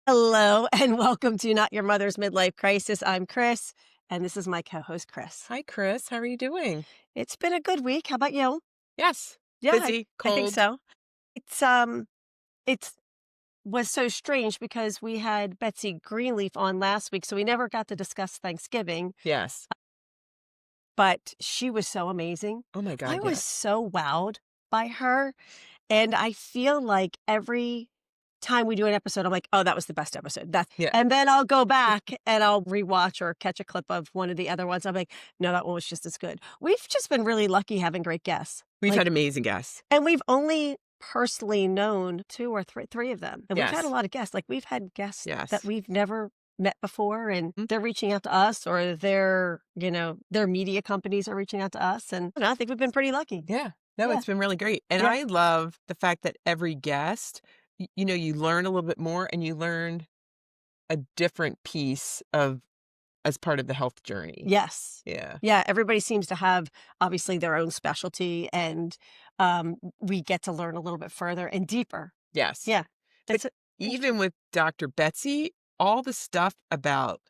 Hello and welcome to Not Your Mother's Midlife Crisis. I'm Chris, and this is my co-host, Chris. Hi, Chris. How are you doing? It's been a good week. How about you? Yes. Yeah, Busy, I think cold. so. It's it's was so strange because we had Betsy Greenleaf on last week, so we never got to discuss Thanksgiving, Yes. but she was so amazing. Oh my I God, was yes. so wowed by her. And I feel like every time we do an episode, I'm like, "Oh, that was the best episode." Yeah. And then I'll go back and I'll rewatch or catch a clip of one of the other ones. I'm like, "No, that one was just as good." We've just been really lucky having great guests. We've Like, had amazing guests. and we've only personally known 2 or 3 of them. And we've had a Yes. lot of guests. Like, we've had guests that Yes. we've never met before, and Mm, they're reaching out to us, or their media companies are reaching out to us, and I think we've been pretty lucky. yeah. No, Yeah. it's been really great. And Yeah. I love the fact that every guest, you learn a little bit more and you learn a different piece of as part of the health journey. Yes. Yeah. Yeah, everybody seems to have, obviously, their own specialty, and, we get to learn a little bit further and deeper. Yes. Yeah. But That's a even with Dr. Betsy, all the stuff about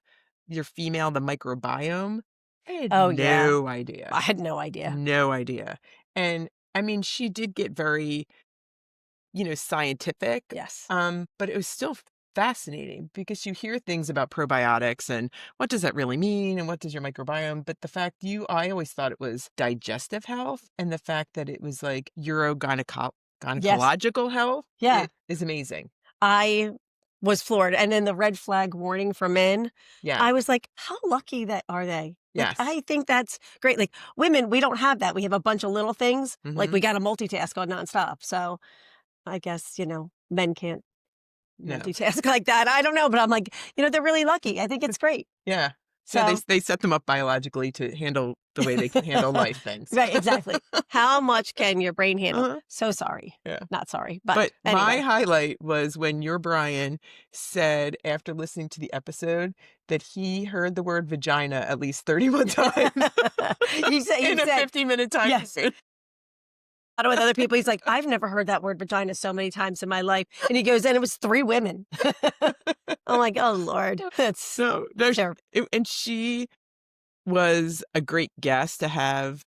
your female, the microbiome, I had Oh, yeah. no idea. I had no idea. No idea. And I mean, she did get very, scientific, Yes. but it was still fascinating because you hear things about probiotics and what does that really mean and what does your microbiome, but the fact I always thought it was digestive health, and the fact that it was like Yes. gynecological health, Yeah. it is amazing. I was floored, and then the red flag warning for men, Yeah. I was like, "How lucky that are they?" Like, Yes. I think that's great. Like, women, we don't have that. We have a bunch of little things. Like, Hmm. we gotta multitask on nonstop. So, I guess, men can't No. multitask like that. I don't know, but I'm like, they're really lucky. I think it's great. Yeah. No, So they set them up biologically to handle the way they can handle life things. right, exactly. How much can your brain handle? Uh-huh. So sorry. Yeah. Not sorry, but But my anyway. highlight was when your Brian said, after listening to the episode, that he heard the word vagina at least 31 times You in a said 50-minute time yes. period. With other people, he's like, "I've never heard that word vagina so many times in my life." And he goes, "And it was 3 women." I'm like, "Oh, Lord." That's No, terrible. and she was a great guest to have,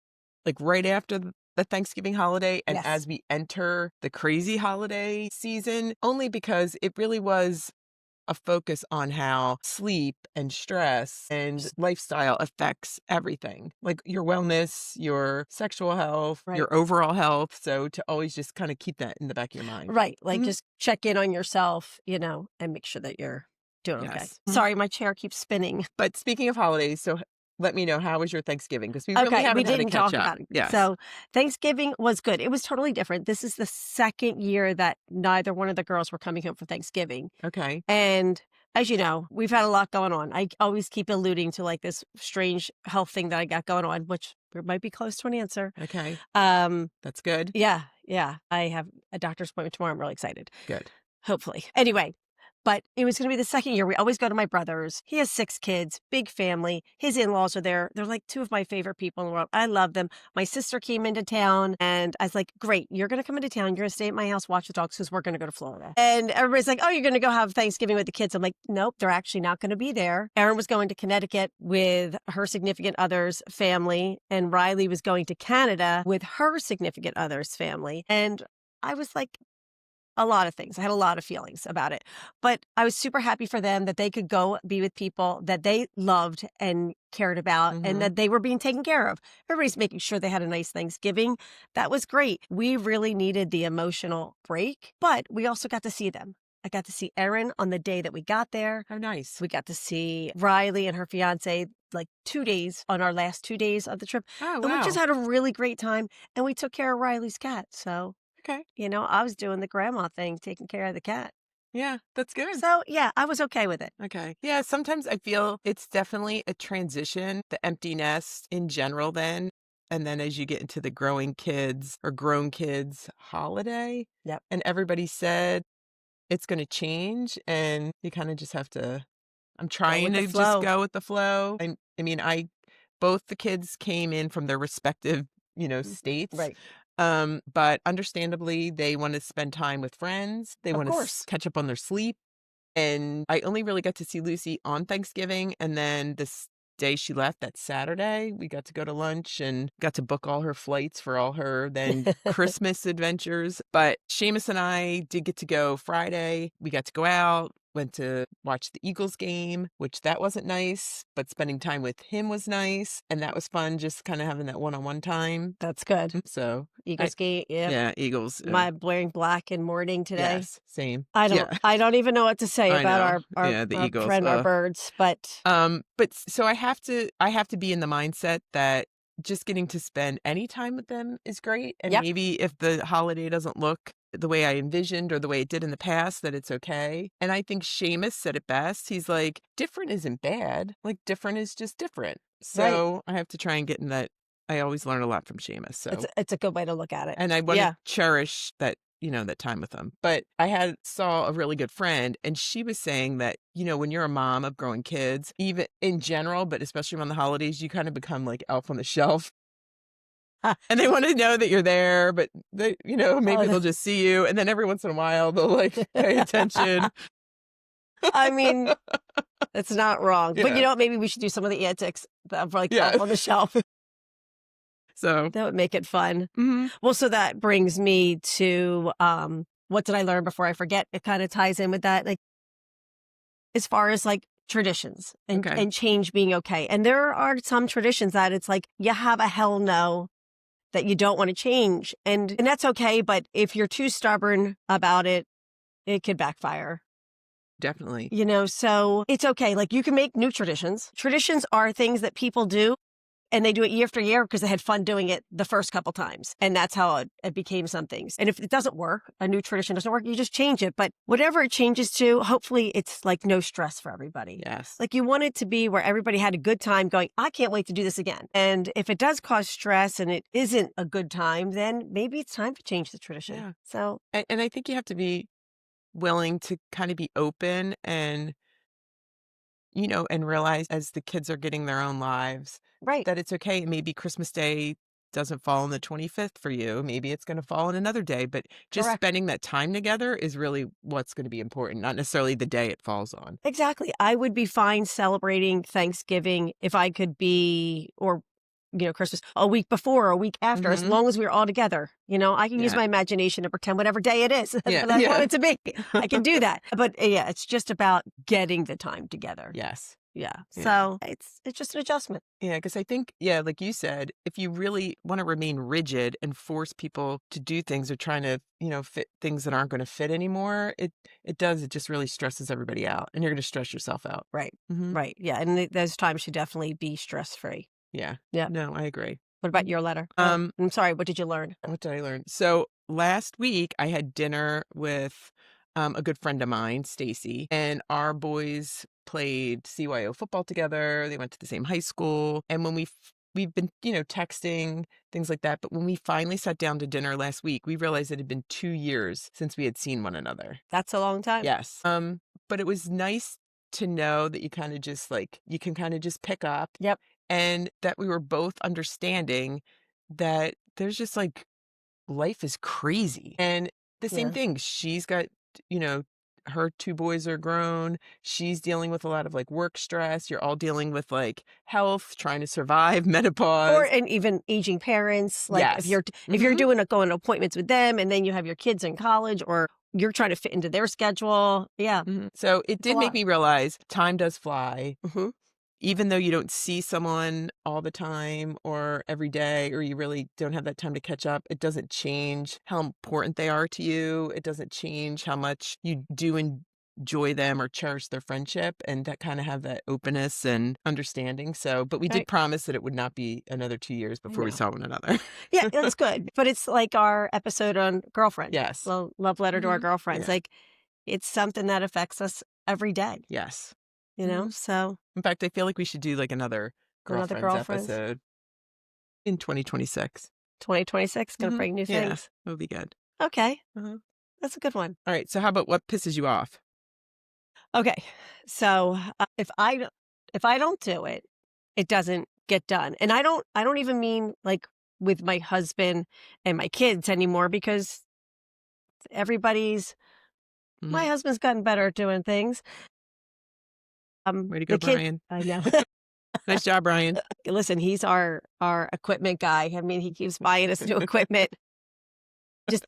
like, right after the Thanksgiving holiday and Yes. as we enter the crazy holiday season, only because it really was a focus on how sleep and stress and lifestyle affects everything, like your wellness, your sexual health, Right. your overall health. So to always just kind of keep that in the back of your mind. Right, like, Mhm. just check in on yourself, and make sure that you're doing okay. Yes. Sorry, my chair keeps spinning. But speaking of holidays, so let me know, how was your Thanksgiving? Because we really Okay, we haven't had a didn't catch talk up. about it. Yes. So, Thanksgiving was good. It was totally different. This is the 2nd year that neither one of the girls were coming home for Thanksgiving. Okay. And as you know, we've had a lot going on. I always keep alluding to, like, this strange health thing that I got going on, which we might be close to an answer. Okay. Um, That's good. yeah, yeah. I have a doctor's appointment tomorrow. I'm really excited. Good. Hopefully. Anyway, but it was gonna be the 2nd year. We always go to my brother's. He has 6 kids, big family. His in-laws are there. They're, like, 2 of my favorite people in the world. I love them. My sister came into town, and I was like, "Great, you're gonna come into town. You're gonna stay at my house, watch the dogs, because 'cause we're gonna go to Florida." And everybody's like, "Oh, you're gonna go have Thanksgiving with the kids." I'm like, "Nope, they're actually not gonna be there." Erin was going to Connecticut with her significant other's family, and Riley was going to Canada with her significant other's family. And I was like, a lot of things. I had a lot of feelings about it, but I was super happy for them that they could go be with people that they loved and cared about, and Mhm. that they were being taken care of. Everybody's making sure they had a nice Thanksgiving. That was great. We really needed the emotional break, but we also got to see them. I got to see Erin on the day that we got there. How nice. We got to see Riley and her fiance like 2 days on our last 2 days of the trip. Oh, And we just wow. had a really great time, and we took care of Riley's cat. So Okay. I was doing the grandma thing, taking care of the cat. Yeah, that's good. So, yeah, I was okay with it. Okay. Yeah, sometimes I feel it's definitely a transition, the empty nest in general then. And then as you get into the growing kids or grown kids holiday, Yep. and everybody said it's going to change, and you kind of just have to, I'm trying with the to just flow. go with the flow. I mean, both the kids came in from their respective, states. Right. But understandably, they want to spend time with friends. They Of want to course. catch up on their sleep. And I only really got to see Lucy on Thanksgiving, and then this day she left, that Saturday, we got to go to lunch and got to book all her flights for all her then Christmas adventures. But Seamus and I did get to go Friday. We got to go out, went to watch the Eagles game, which that wasn't nice, but spending time with him was nice. And that was fun, just kind of having that one-on-one time. That's good. So Eagles game, yep. yeah, Eagles. My wearing black and mourning today. Yes, same. I Yeah. don't even know what to say I about know. our Yeah, the our Eagles, friend, our birds, but so I have to be in the mindset that just getting to spend any time with them is great. And yep, maybe if the holiday doesn't look the way I envisioned or the way it did in the past, that it's okay. And I think Seamus said it best. He's like, different isn't bad. Like, different is just different. right. So I have to try and get in that. I always learn a lot from Seamus. So, It's a good way to look at it. and I want to Yeah, cherish that, that time with them. But saw a really good friend, and she was saying that, when you're a mom of growing kids, even in general, but especially around the holidays, you kind of become like elf on the shelf. And they want to know that you're there, but they, maybe they'll just see you. And then every once in a while they'll like pay attention. I mean, it's not wrong. But you Yeah. know what? Maybe we should do some of the antics of like Yeah. up on the shelf. So That would make it fun. mhm. Well, so that brings me to what did I learn before I forget? It kind of ties in with that, like as far as like traditions Okay. and change being okay. And there are some traditions that it's like you have a hell no that you don't want to change, and that's okay. But if you're too stubborn about it, it could backfire. Definitely. So it's okay. Like you can make new traditions. Traditions are things that people do and they do it year after year because they had fun doing it the first couple times. And that's how it became something. And if it doesn't work, a new tradition doesn't work, you just change it. But whatever it changes to, hopefully it's like no stress for everybody. Yes. Like you want it to be where everybody had a good time going, I can't wait to do this again. And if it does cause stress and it isn't a good time, then maybe it's time to change the tradition. Yeah. So, And I think you have to be willing to kind of be open and and realize as the kids are getting their own lives right. that it's okay. Maybe Christmas Day doesn't fall on the 25th for you. Maybe it's going to fall on another day, but just Correct. spending that time together is really what's going to be important, not necessarily the day it falls on. Exactly. I would be fine celebrating Thanksgiving if I could be, or, Christmas a week before or a week after, as Mhm. long as we're all together. I can use Yeah. my imagination to pretend whatever day it is Yeah, that I want yeah. it to be. I can do that. But yeah, it's just about getting the time together. Yes. Yeah. Yeah. So it's just an adjustment. Yeah, because I think, yeah, like you said, if you really want to remain rigid and force people to do things or trying to, fit things that aren't going to fit anymore, it just really stresses everybody out, and you're going to stress yourself out. Right. Mhm. Right. Yeah. And those times should definitely be stress free. Yeah. Yeah. No, I agree. What about your letter? I'm sorry. What did you learn? What did I learn? So last week I had dinner with a good friend of mine, Stacy, and our boys played CYO football together. They went to the same high school, and when we've been texting things like that, but when we finally sat down to dinner last week, we realized it had been 2 years since we had seen one another. That's a long time. Yes. But it was nice to know that you kind of just you can kind of just pick up. Yep. And that we were both understanding that there's just life is crazy. And the same Yeah. thing, she's got, her two boys are grown. She's dealing with a lot of work stress. You're all dealing with health, trying to survive, menopause. And even aging parents, like if Yes. you're going to appointments with them and then you have your kids in college or you're trying to fit into their schedule. Yeah. Mhm. So it It's a did make lot. me realize time does fly. Mhm. Even though you don't see someone all the time or every day, or you really don't have that time to catch up, it doesn't change how important they are to you. It doesn't change how much you do enjoy them or cherish their friendship, and that kind of have that openness and understanding. So, but we did Right. promise that it would not be another 2 years I before we know. saw one another. Yeah, that's good. But it's like our episode on girlfriend. Yes. Well, love letter to our Mhm. girlfriends. Yeah. Like it's something that affects us every day, Yes. So In fact, I feel like we should do another another girlfriends girlfriends. episode in 2026. 2026 going to bring new Yeah, things. that would be good. Okay. Uh-huh. That's a good one. All right. So how about what pisses you off? Okay. So if I don't do it, it doesn't get done. And I don't even mean like with my husband and my kids anymore because everybody's My Mhm. husband's gotten better at doing things. Way to go, The kid Brian. I know. Nice job, Brian. Listen, he's our equipment guy. I mean, he keeps buying us new equipment. Just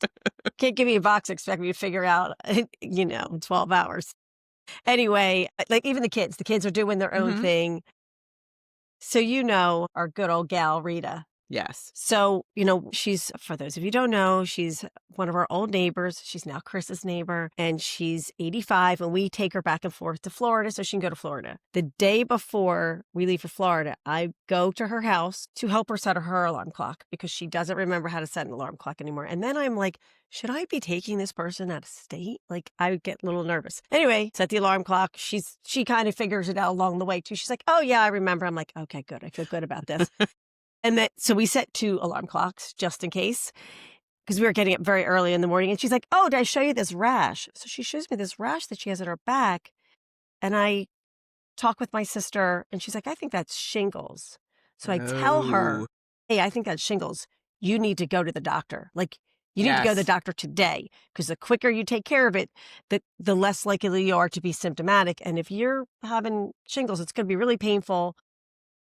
can't give me a box, expect me to figure out, in 12 hours. Anyway, like even the kids are doing their own Mhm. thing. So, our good old gal, Rita. Yes. So, she's, for those of you who don't know, she's one of our old neighbors. She's now Chris's neighbor, and she's 85, and we take her back and forth to Florida so she can go to Florida. The day before we leave for Florida, I go to her house to help her set her alarm clock because she doesn't remember how to set an alarm clock anymore. And then I'm like, should I be taking this person out of state? Like, I would get a little nervous. Anyway, set the alarm clock. She kind of figures it out along the way too. She's like, oh yeah, I remember. I'm like, okay, good. I feel good about this. And so we set 2 alarm clocks just in case, because we were getting up very early in the morning. And she's like, oh, did I show you this rash? So she shows me this rash that she has on her back. And I talk with my sister, and she's like, I think that's shingles. So I tell Oh, her, hey, I think that's shingles. You need to go to the doctor. Like, you need to go to the yes. doctor today, because the quicker you take care of it, the less likely you are to be symptomatic. And if you're having shingles, it's going to be really painful.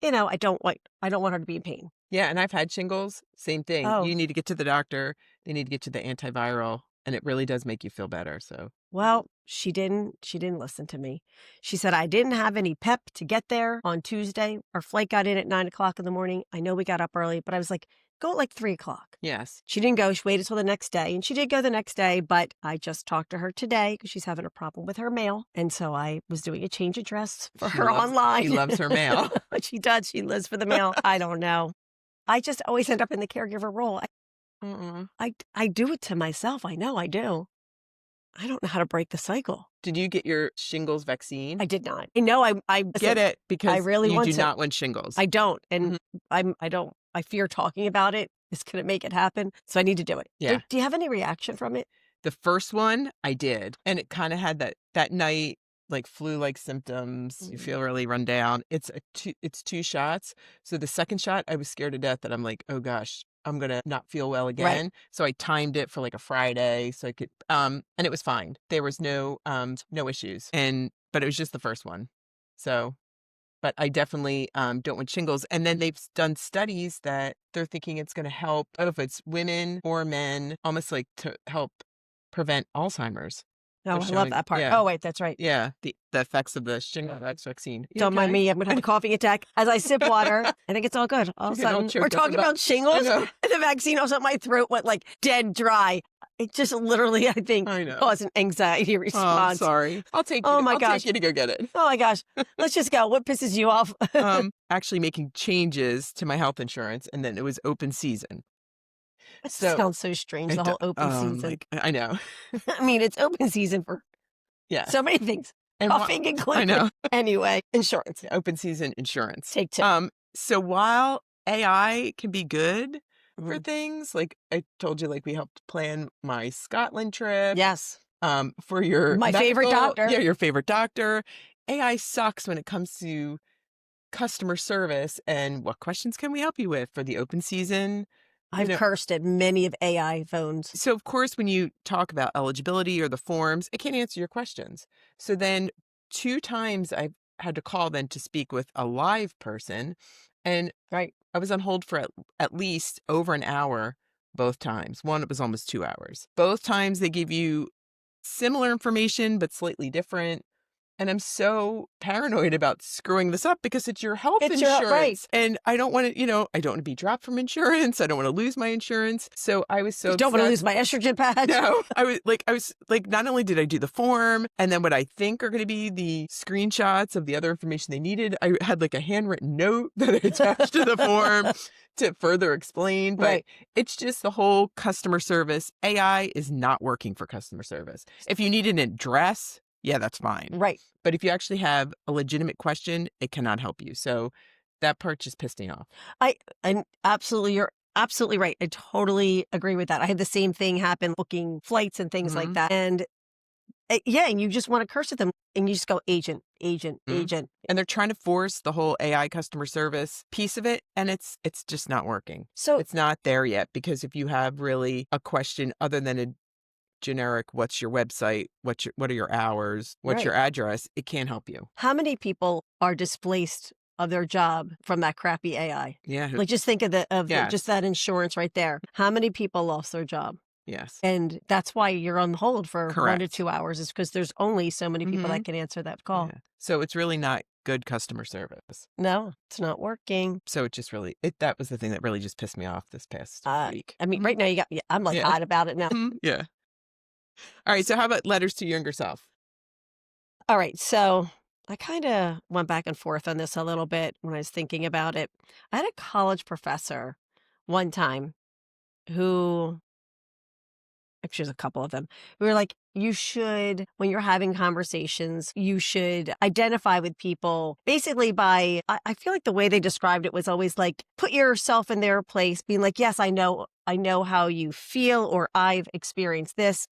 I don't want her to be in pain. Yeah, and I've had shingles, same thing. Oh, You need to get to the doctor, they need to get to the antiviral, and it really does make you feel better, so well, she didn't listen to me. She said, I didn't have any pep to get there on Tuesday. Our flight got in at 9 o'clock in the morning. I know we got up early, but I was like, go at like 3 o'clock. yes. She didn't go. She waited till the next day, and she did go the next day, but I just talked to her today because she's having a problem with her mail. And so I was doing a change of dress for her She online. loves her mail. She does. She lives for the mail. I don't know. I just always end up in the caregiver role. Mm-mm. I do it to myself. I know I do. I don't know how to break the cycle. Did you get your shingles I vaccine? did not. I know Get listen, it, I because really you want do to. not want shingles. I don't. And Mhm. I don't, I fear talking about it is going to make it happen. So I need to do it. Yeah. Do you have any reaction from it? The first one, I did, and it kinda had that night, like, flu-like symptoms. You Mm. feel really run down. It's 2 shots. So the second shot, I was scared to death that I'm like, "Oh gosh, I'm gonna not feel well Right. again." So I timed it for, like, a Friday so I could, and it was fine. There was no issues, but it was just the first one. So but I definitely, don't want shingles, and then they've done studies that they're thinking it's gonna help, I don't know if it's women or men, almost like to help prevent Alzheimer's. Oh, They're I love showing, that part. yeah, Oh, wait, that's right. yeah, the effects of the shingles vaccine. You Don't mind okay? me. I'm going to have a coughing attack as I sip water. I think it's all good. All of a You're getting all sudden, we're choked up talking about, about I shingles know, and the vaccine. All of a sudden, my throat went like dead dry. It just literally, I think, I know. caused an anxiety Oh, I'm response. sorry. Oh my I'll take gosh. you to go get it. Oh my gosh. Let's just go. What pisses you off? Actually making changes to my health insurance, and then it was open season. It So sounds so strange, it the do whole open season. like, I know. I mean, it's open season for Yes. so many things, And what coughing I included. know. Anyway, insurance. Open season insurance. Take 2. So while AI can be good for Mhm. things, like I told you, like we helped plan my Scotland trip, Yes. for your My favorite medical, doctor. yeah, your favorite doctor. AI sucks when it comes to customer service and what questions can we help you with for the open season, you I've know. cursed at many of AI phones. So of course, when you talk about eligibility or the forms, it can't answer your questions. So then 2 times I had to call then to speak with a live person, and Right. I was on hold for at least over an hour both times. One, it was almost 2 hours. Both times they give you similar information, but slightly different. And I'm so paranoid about screwing this up because it's your health It's your right. insurance. And I don't want to, I don't want to be dropped from insurance. I don't want to lose my insurance. So I was so You don't want to upset. lose my estrogen patch. No, I was like, not only did I do the form and then what I think are going to be the screenshots of the other information they needed, I had like a handwritten note that I attached to the form to further explain. But Right. it's just the whole customer service. AI is not working for customer service. If you need an address, yeah, that's fine. Right. But if you actually have a legitimate question, it cannot help you. So that part just pissed me off. You're absolutely right. I totally agree with that. I had the same thing happen booking flights and things like Mhm. that. And yeah, and you just want to curse at them and you just go agent, agent, Mhm. agent. And they're trying to force the whole AI customer service piece of it, and it's just not working. So It's not there yet, because if you have really a question other than generic, what's your website? What are your hours? What's Right. your address? It can't help you. How many people are displaced of their job from that crappy AI? Yeah. Like, just think of just Yes. that insurance right there. How many people lost their job? Yes. And that's why you're on hold for 1 to Correct. 2 hours, is because there's only so many people Hmm. that can answer that call. Yeah. So it's really not good customer service. No, it's not working. So it just really, that was the thing that really just pissed me off this past week. I mean, right now you got me. I'm like Yeah. hot about it now. Yeah. All right. So how about letters to your younger self? All right, so I kind of went back and forth on this a little bit when I was thinking about it. I had a college professor one time who, actually, there's a couple of them. We were like, you should, when you're having conversations, you should identify with people basically by, I feel like the way they described it was always like, put yourself in their place, being like, yes, I know how you feel, or I've experienced this.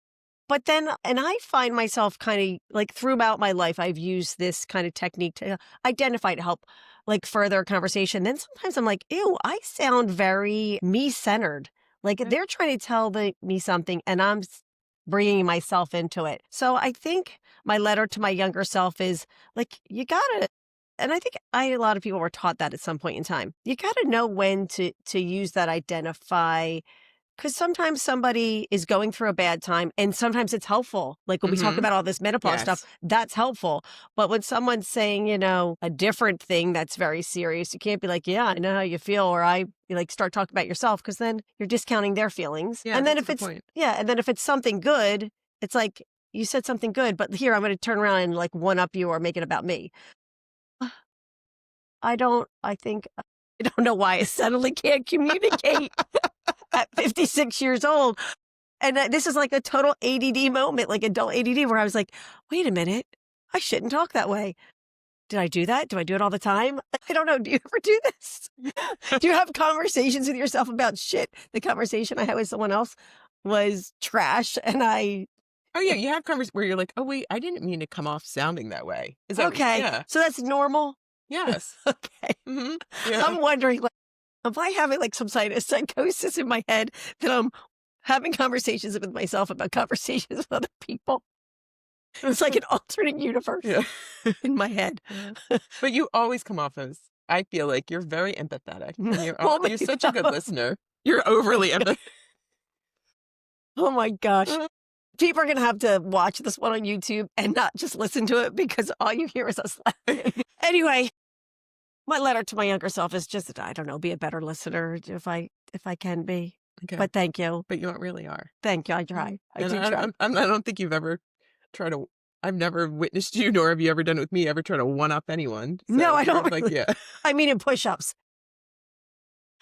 But then, and I find myself kind of like throughout my life, I've used this kind of technique to identify, to help like further a conversation. Then sometimes I'm like, ew, I sound very me-centered. Like Yeah. they're trying to tell me something and I'm bringing myself into it. So I think my letter to my younger self is like, you gotta, and I think a lot of people were taught that at some point in time. You gotta know when to use that identify. Because sometimes somebody is going through a bad time and sometimes it's helpful. Like when we talk Mhm. about all this menopause stuff, Yes. that's helpful. But when someone's saying, a different thing that's very serious, you can't be like, yeah, I know how you feel. Or you like start talking about yourself, because then you're discounting their feelings. Yeah, And then that's a if good it's, point. yeah, and then if it's something good, it's like, you said something good, but here I'm going to turn around and like one up you or make it about me. I think, I don't know why I suddenly can't communicate at 56 years old. And this is like a total ADD moment, like adult ADD, where I was like, wait a minute, I shouldn't talk that way. Did I do that? Do I do it all the time? I don't know. Do you ever do this? Do you have conversations with yourself about shit? The conversation I had with someone else was trash. And Oh, yeah, you have conversations where you're like, "Oh, wait, I didn't mean to come off sounding that way." Is that okay, yeah. so that's normal. Yes. Okay. Mhm. Yeah. I'm wondering, like, am I having like some kind of psychosis in my head that I'm having conversations with myself about conversations with other people? It's like an alternate universe Yeah. in my head. Yeah. But you always come off as, I feel like you're very empathetic, and Oh my you're such a good listener. You're overly empathetic. Oh my gosh. People are going to have to watch this one on YouTube and not just listen to it, because all you hear is us laughing. Anyway, my letter to my younger self is just, I don't know, be a better listener if I can be. Okay. But thank you. But you really are. Thank you. I try. I And do try. I don't think you've ever tried to I've never witnessed you, nor have you ever done it with me, ever try to one up anyone. No, So I you're don't like, really. yeah. I mean, in push-ups.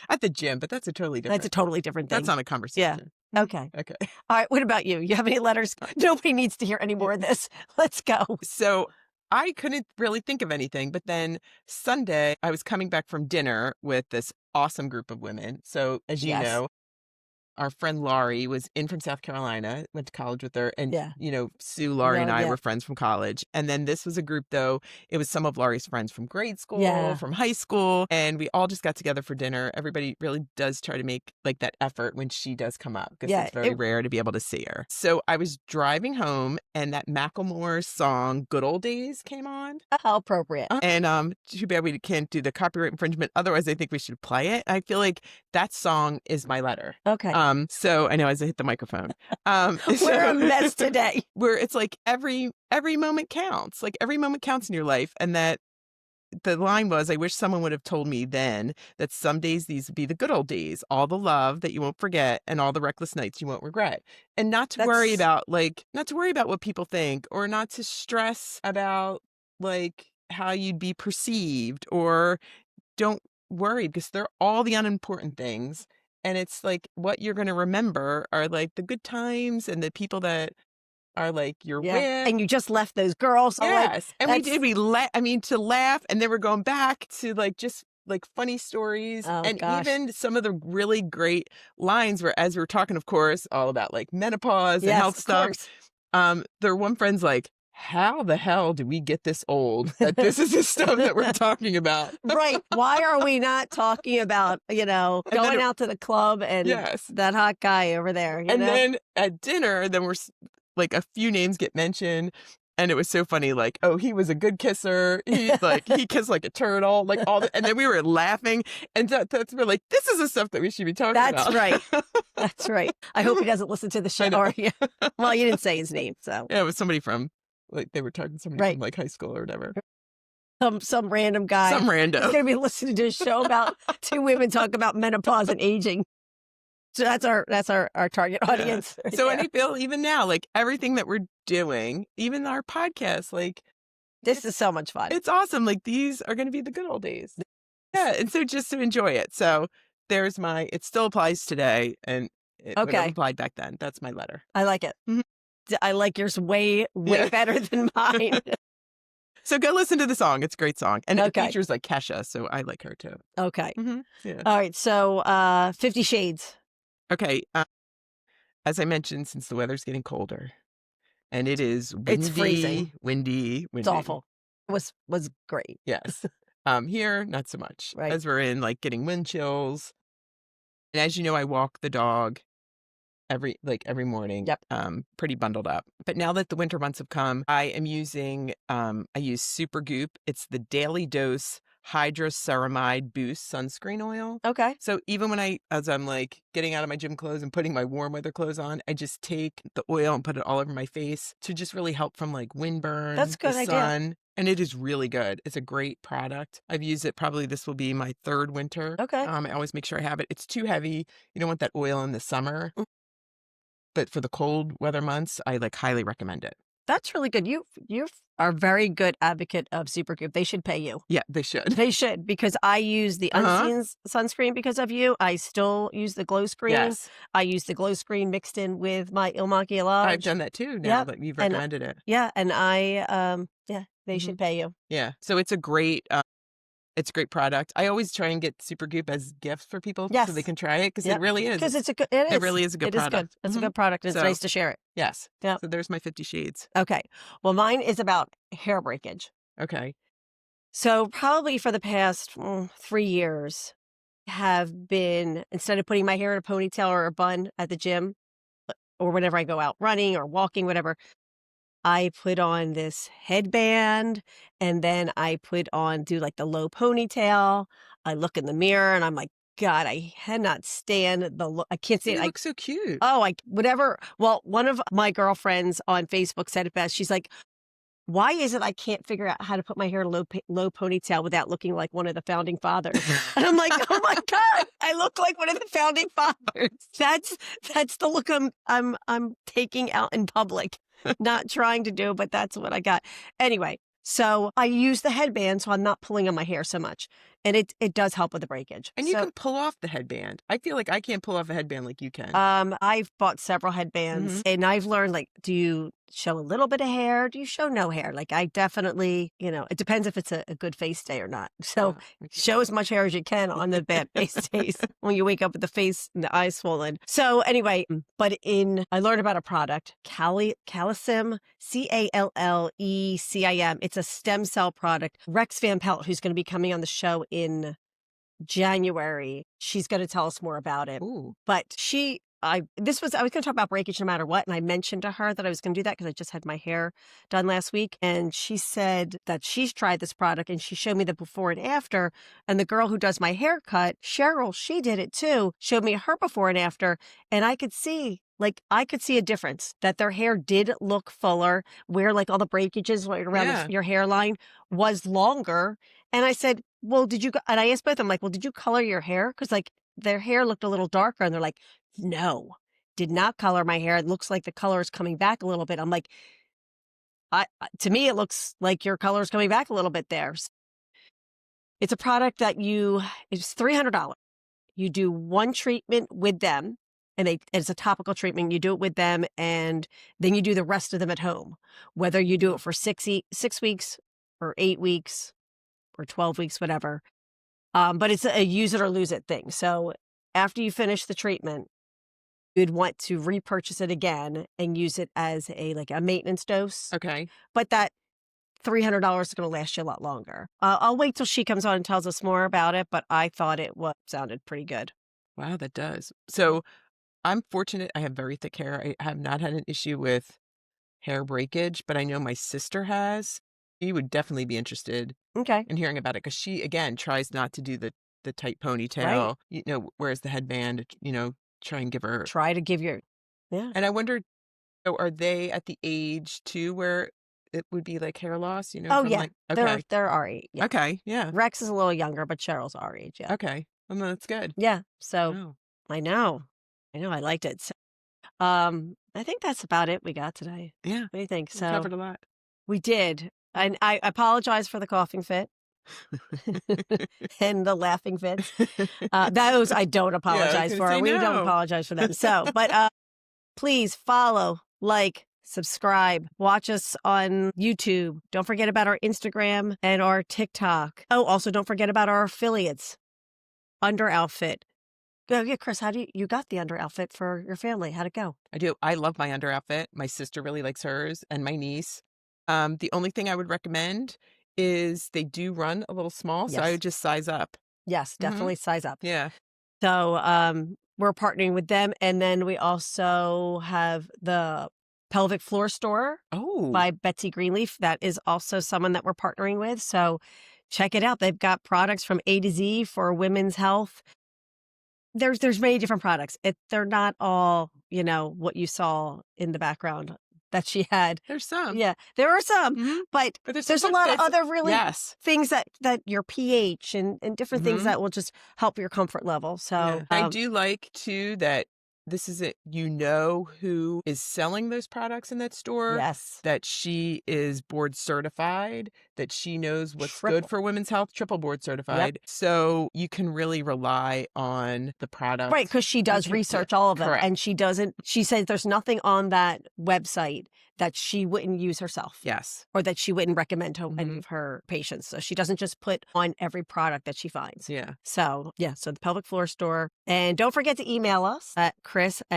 At the gym, but that's a totally different. That's a totally different thing. That's not a conversation. Yeah. Okay. Okay. All right. What about you? You have any letters? Nobody needs to hear any more of this. Let's go. So I couldn't really think of anything, but then Sunday I was coming back from dinner with this awesome group of women. So as you Yes. know, our friend Laurie was in from South Carolina, went to college with her. And, Yeah. Sue, Laurie, No, and I yeah. were friends from college. And then this was a group, though, it was some of Laurie's friends from grade school, Yeah. from high school. And we all just got together for dinner. Everybody really does try to make like that effort when she does come up, because Yeah, it's very rare to be able to see her. So I was driving home and that Macklemore song, Good Old Days, came on. How appropriate. And too bad we can't do the copyright infringement. Otherwise, I think we should play it. I feel like that song is my letter. Okay. So I know as I hit the microphone. We're a mess today. Where it's like every moment counts. Like every moment counts in your life. And that the line was, I wish someone would have told me then that some days these would be the good old days, all the love that you won't forget and all the reckless nights you won't regret. And not to worry about what people think, or not to stress about like how you'd be perceived, or don't worry, because they're all the unimportant things. And it's like what you're going to remember are like the good times and the people that are like you're Yeah. with. And you just left those girls. So Yes. And that's- to laugh. And then we're going back to like just like funny stories. Oh, and gosh. even some of the really great lines where, as we're talking, of course, all about like menopause and Yes, health of stuff. course. Their one friend's like, how the hell did we get this old that this is the stuff that we're talking about? Right. Why are we not talking about, And then going out to the club and yes. that hot guy over there, And then at dinner, then like a few names get mentioned. And it was so funny, like, oh, he was a good kisser. He kissed like a turtle, like and then we were laughing. And we're like, this is the stuff that we should be talking That's about. right. That's right. I hope he doesn't listen to the show. I know. Or, yeah. Well, you didn't say his name, so. Yeah, it was somebody from, like, they were talking to somebody Right. from like high school or whatever. Some random guy. Some He's rando. going to be listening to a show about two women talk about menopause and aging. So that's our target audience. Yeah. Right So there. I feel even now, like everything that we're doing, even our podcast, like This is so much fun. it's awesome. Like these are going to be the good old days. Yeah. And so just to enjoy it. So there's it still applies today and it would have Okay. applied back then. That's my letter. I like it. Mhm. I like yours way Yeah. better than mine. So go listen to the song. It's a great song. And it Okay. features like Kesha. So I like her too. Okay. Yeah. All right. So 50 Shades. Okay. As I mentioned, since the weather's getting colder and it is windy, It's freezing. windy. It's awful. It was great. Yes. Here, not so much. Right. As we're in like getting wind chills. And as you know, I walk the dog every morning. Yep. Pretty bundled up. But now that the winter months have come, I am using I use Super Goop. It's the Daily Dose Hydroceramide Boost sunscreen oil. Okay. So even as I'm like getting out of my gym clothes and putting my warm weather clothes on, I just take the oil and put it all over my face to just really help from like windburn, That's a good the idea. sun. And it is really good. It's a great product. I've used it this will be my third winter. Okay. I always make sure I have it. It's too heavy. You don't want that oil in the summer. But for the cold weather months, I like highly recommend it. That's really good. You are a very good advocate of Supergoop. They should pay you. Yeah, they should. They should, because I use the Unseen sunscreen because of you. I still use the glow screen. Yes. I use the glow screen mixed in with my Il Maquillage. I've done that too now that you've recommended it. Yeah, and they should pay you. Yeah. So it's a great product. I always try and get Supergoop as gifts for people so they can try it because it really is. Because it really is a good product. It is good. It's a good product, and it's nice to share it. Yes. Yeah. So there's my 50 Shades. Okay. Well, mine is about hair breakage. Okay. So probably for the past 3 years, have been, instead of putting my hair in a ponytail or a bun at the gym, or whenever I go out running or walking, whatever, I put on this headband, and then I do like the low ponytail. I look in the mirror and I'm like, God, I cannot stand the look. I can't stand it. You look so cute. Oh, whatever. Well, one of my girlfriends on Facebook said it best. She's like, why is it I can't figure out how to put my hair in a low ponytail without looking like one of the founding fathers? And I'm like, oh my God, I look like one of the founding fathers. That's the look I'm taking out in public. Not trying to do, but that's what I got. Anyway, so I use the headband so I'm not pulling on my hair so much. And it does help with the breakage. And you can pull off the headband. I feel like I can't pull off a headband like you can. I've bought several headbands and I've learned, like, do you show a little bit of hair? Do you show no hair? Like, I definitely, it depends if it's a good face day or not. So show as much hair as you can on the bad face days when you wake up with the face and the eyes swollen. So anyway, I learned about a product, Callicim, Callecim. It's a stem cell product. Rex Van Pelt, who's going to be coming on the show in January, she's going to tell us more about it. Ooh. But I was going to talk about breakage no matter what. And I mentioned to her that I was going to do that because I just had my hair done last week. And she said that she's tried this product and she showed me the before and after. And the girl who does my haircut, Cheryl, she did it too, showed me her before and after. And I could see a difference, that their hair did look fuller, where like all the breakages right around your hairline was longer. And I said, well, and I asked both of them, like, well, did you color your hair? Because like their hair looked a little darker. And they're like, no, did not color my hair. It looks like the color is coming back a little bit. I'm like, to me, it looks like your color is coming back a little bit there. It's a product that it's $300. You do one treatment with them, and it's a topical treatment. You do it with them, and then you do the rest of them at home, whether you do it for 6 weeks or 8 weeks or 12 weeks, whatever. But it's a use it or lose it thing. So after you finish the treatment, you'd want to repurchase it again and use it as a maintenance dose. Okay. But that $300 is going to last you a lot longer. I'll wait till she comes on and tells us more about it, but I thought it sounded pretty good. Wow, that does. So I'm fortunate. I have very thick hair. I have not had an issue with hair breakage, but I know my sister has. She would definitely be interested Okay. in hearing about it because she, again, tries not to do the tight Right. ponytail, wears the headband, try and give her. Try to give your, yeah. And I wondered, so are they at the age too where it would be like hair loss, Oh, from yeah. like, okay, They're our age. Yeah. okay, yeah, Rex is a little younger, but Cheryl's our age. Yeah. okay. Well, no, that's good. Yeah. So Oh, I know. I liked it. So, I think that's about it we got today. yeah, What do you think? we So covered a lot. we did. And I apologize for the coughing fit and the laughing fits. Those I don't Yeah, I was apologize gonna for. say We don't no. apologize for them. So, but please follow, like, subscribe, watch us on YouTube. Don't forget about our Instagram and our TikTok. Oh, also don't forget about our affiliates, Under Outfit. Oh, yeah, Chris, how do you got the under outfit for your family? How'd it go? I do. I love my under outfit. My sister really likes hers and my niece. The only thing I would recommend is they do run a little small, so I Yes. would just size up. Yes, Hmm. definitely size up. Yeah. So we're partnering with them. And then we also have the Pelvic Floor Store Oh, by Betsy Greenleaf. That is also someone that we're partnering with. So check it out. They've got products from A to Z for women's health. There's many different products. They're not all, what you saw in the background that she had. there's some. Yeah, there are some, Hmm. but But there's there's a some lot of fits. other really Yes. things that your pH and different things Hmm. that will just help your comfort level. So, Yeah. I do like too that this is it. You know who is selling those products in that store, yes, that she is board certified, that she knows what's good triple. for women's health, triple board Yep. certified. So you can really rely on the product. Right, because she does Yeah, research all of them, correct. and she says there's nothing on that website that she wouldn't use herself. Yes. Or that she wouldn't recommend to any Mhm. of her patients. So she doesn't just put on every product that she finds. Yeah. So, yeah, so the Pelvic Floor Store. And don't forget to email us at Chris at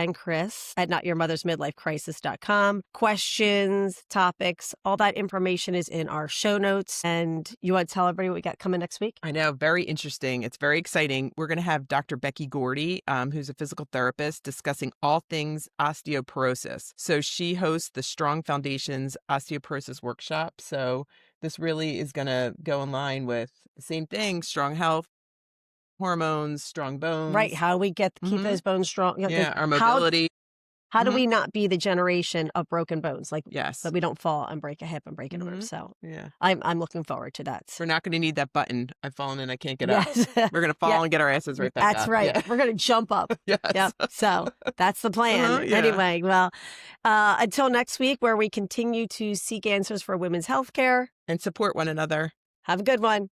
notyourmothersmidlifecrisis.com. Questions, topics, all that information is in our show notes. And you want to tell everybody what we got coming next week? I know. Very interesting. It's very exciting. We're going to have Dr. Becky Gordy, who's a physical therapist, discussing all things osteoporosis. So she hosts the Strong Foundations Osteoporosis Workshop. So this really is going to go in line with the same thing: strong health, hormones, strong Right. bones. How we keep Hmm. those bones strong. Yeah, our How mobility. How do Mhm. we not be the generation of broken bones? Like, Yes. that we don't fall and break a hip and break an arm. Mhm. So Yeah. I'm looking forward to that. We're not going to need that button. I've fallen and I can't get up. Yes. We're going to fall Yeah, and get our asses right back that's up. right. Yeah. We're going to jump up. Yes. Yep. So that's the plan. Yeah. Anyway, well, until next week, where we continue to seek answers for women's health care. And support one another. Have a good one.